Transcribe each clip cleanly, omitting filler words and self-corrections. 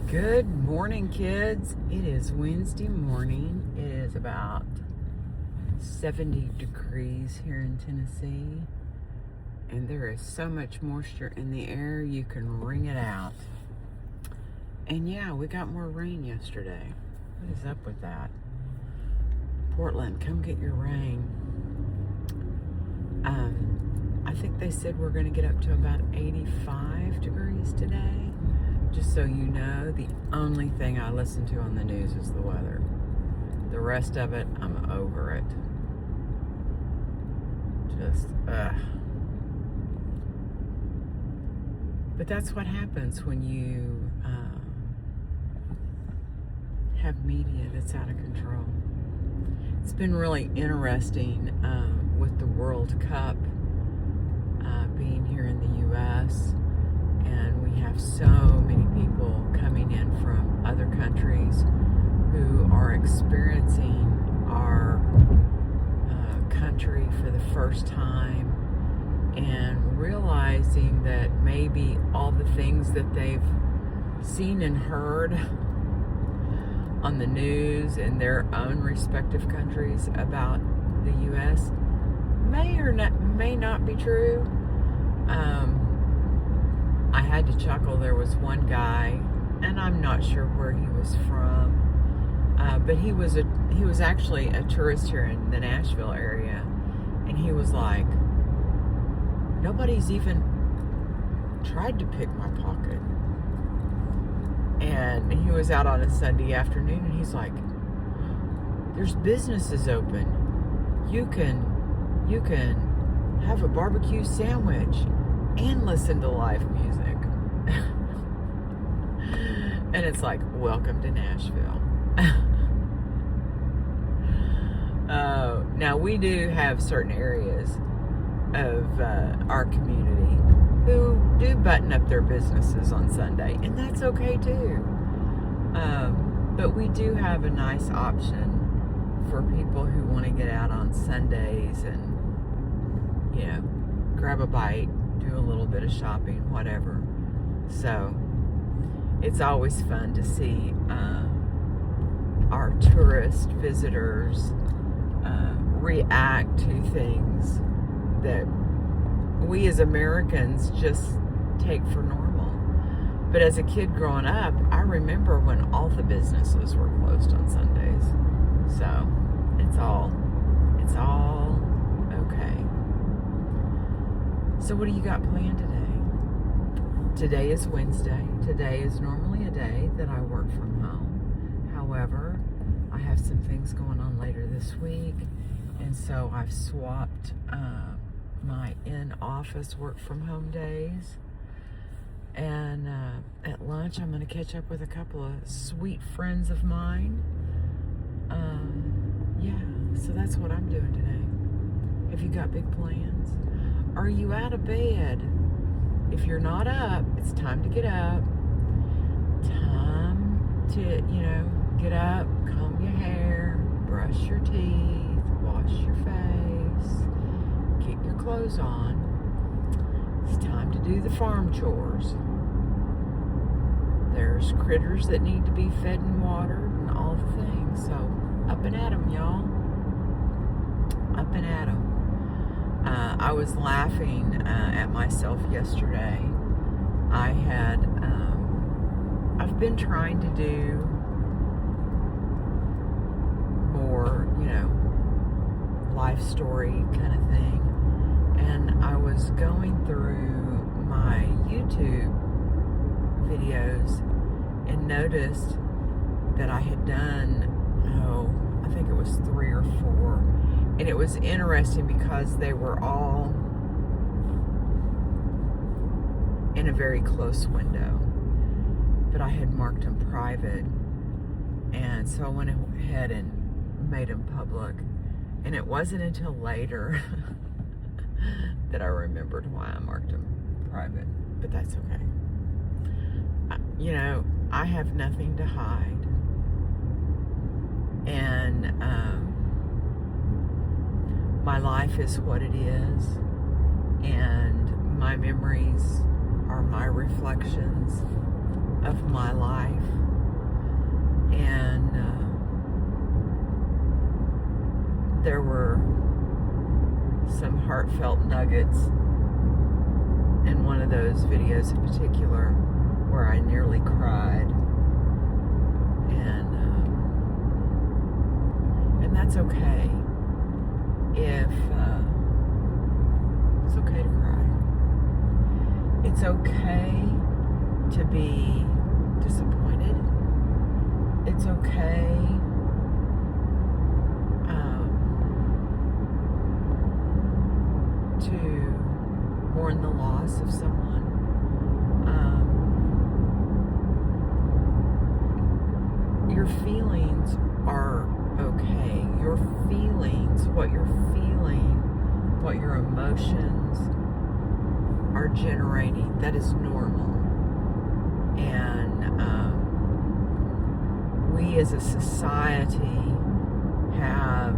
Good morning, kids. It is Wednesday morning. It is about 70 degrees here in Tennessee, and there is so much moisture in the air you can wring it out. And yeah, we got more rain yesterday. What is up with that? Portland, come get your rain. I think they said we're going to get up to about 85 degrees today. Just so you know, the only thing I listen to on the news is the weather. The rest of it, I'm over it. Just, But that's what happens when you have media that's out of control. It's been really interesting with the World Cup being here in the U.S., and we have so many people coming in from other countries who are experiencing our country for the first time and realizing that maybe all the things that they've seen and heard on the news in their own respective countries about the U.S. may not be true. I had to chuckle. There was one guy, and I'm not sure where he was from, but he was actually a tourist here in the Nashville area, and he was like, nobody's even tried to pick my pocket. And he was out on a Sunday afternoon, and he's like, there's businesses open. You can have a barbecue sandwich and listen to live music. And it's like, welcome to Nashville. Now, we do have certain areas of our community who do button up their businesses on Sunday, and that's okay too. But we do have a nice option for people who want to get out on Sundays and, grab a bite, do a little bit of shopping, whatever. So it's always fun to see our tourist visitors react to things that we as Americans just take for normal. But as a kid growing up, I remember when all the businesses were closed on Sundays. So it's all okay. So what do you got planned today? Today is Wednesday. Today is normally a day that I work from home. However, I have some things going on later this week, and so I've swapped my in-office work from home days. And at lunch, I'm going to catch up with a couple of sweet friends of mine. So that's what I'm doing today. Have you got big plans? Are you out of bed? If you're not up, it's time to get up. Time to, get up, comb your hair, brush your teeth, wash your face, get your clothes on. It's time to do the farm chores. There's critters that need to be fed and watered and all the things. So up and at 'em, y'all. Up and at 'em. I was laughing at myself yesterday. I've been trying to do more, life story kind of thing. And I was going through my YouTube videos and noticed that I had done, I think it was 3 or 4. And it was interesting because they were all in a very close window. But I had marked them private. And so I went ahead and made them public. And it wasn't until later that I remembered why I marked them private. But that's okay. I have nothing to hide. And my life is what it is, and my memories are my reflections of my life. heartfelt nuggets in one of those videos in particular where I nearly cried. And that's okay. If it's okay to cry. It's okay to be disappointed. It's okay to mourn the loss of someone. Your feelings are okay. Your feelings, what you're feeling, what your emotions are generating, that is normal. And we as a society have,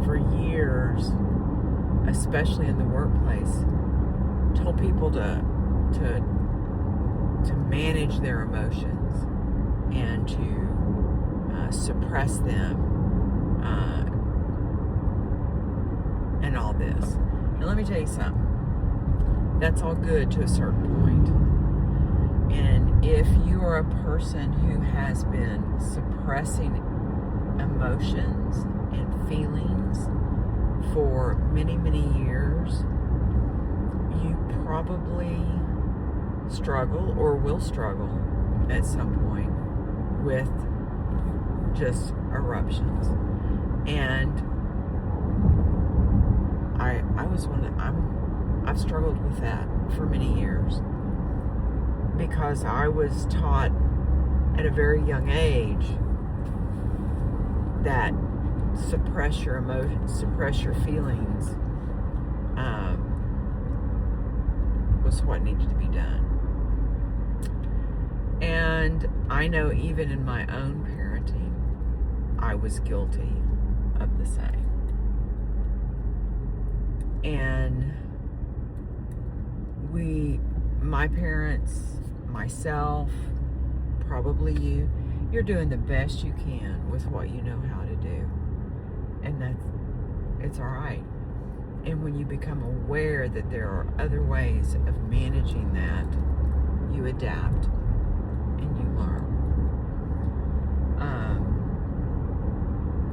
for years, especially in the workplace, told people to manage their emotions and to suppress them and all this. And let me tell you something. That's all good to a certain point. And if you are a person who has been suppressing emotions and feelings for many, many years, you probably struggle or will struggle at some point with just eruptions. And I've struggled with that for many years because I was taught at a very young age that suppress your emotions, suppress your feelings was what needed to be done. And I know even in my own parenting, I was guilty of the same. And my parents, myself, probably you're doing the best you can with what you know how to do. And it's all right. And when you become aware that there are other ways of managing that, you adapt and you learn.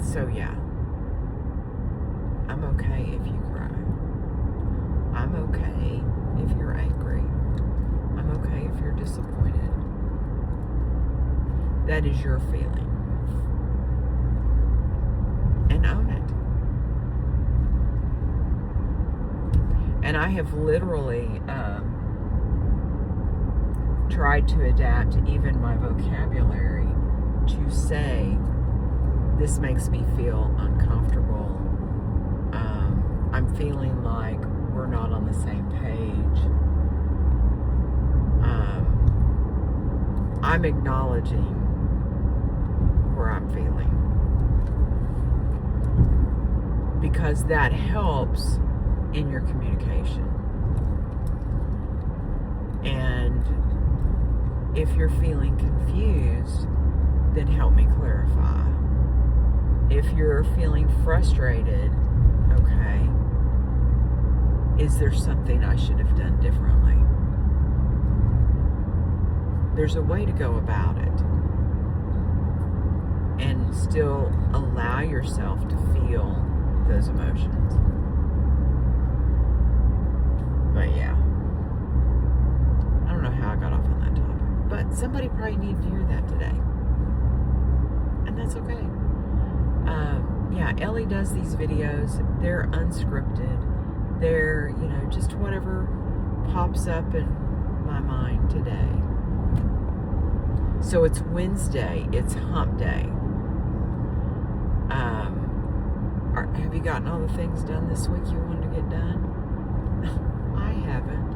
So yeah, I'm okay if you cry. I'm okay if you're angry. I'm okay if you're disappointed. That is your feeling. And own it. And I have literally tried to adapt even my vocabulary to say, this makes me feel uncomfortable. I'm feeling like we're not on the same page. I'm acknowledging where I'm feeling. Because that helps in your communication. And if you're feeling confused, then help me clarify. If you're feeling frustrated, okay, is there something I should have done differently? There's a way to go about it and still allow yourself to feel those emotions. But yeah, I don't know how I got off on that topic, but somebody probably needed to hear that today, and that's okay. Yeah, Ellie does these videos. They're unscripted. They're, just whatever pops up in my mind today. So it's Wednesday. It's hump day. Have you gotten all the things done this week you wanted to get done? I haven't.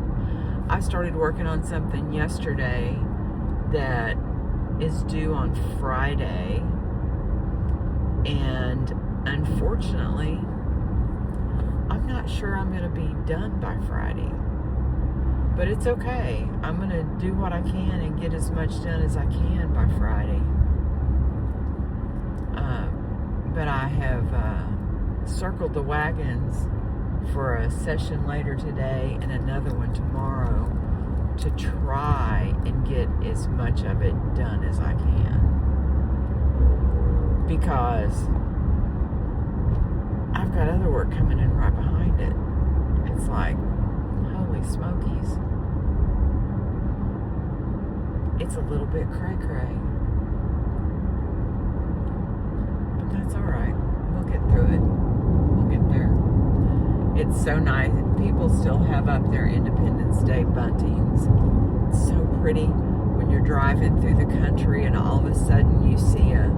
I started working on something yesterday that is due on Friday. And unfortunately, I'm not sure I'm going to be done by Friday. But it's okay. I'm going to do what I can and get as much done as I can by Friday. But I have circled the wagons for a session later today and another one tomorrow to try and get as much of it done as I can. Because I've got other work coming in right behind it. It's like, holy smokies. It's a little bit cray-cray. But that's alright. We'll get through it. We'll get there. It's so nice. People still have up their Independence Day buntings. It's so pretty when you're driving through the country and all of a sudden you see an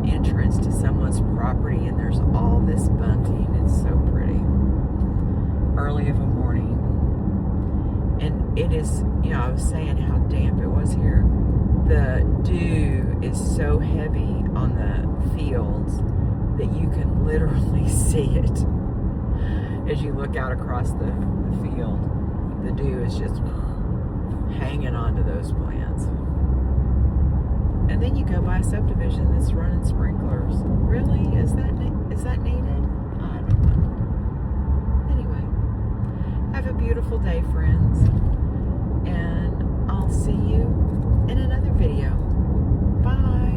entrance to someone's property and there's all this bunting. It's so pretty. Early of a morning. And it is, I was saying how damp it was here. The dew is so heavy on the fields that you can literally see it. As you look out across the field, the dew is just hanging onto those plants. And then you go by a subdivision that's running sprinklers. Really? Is that needed? I don't know. Anyway, have a beautiful day, friends. And I'll see you in another video. Bye.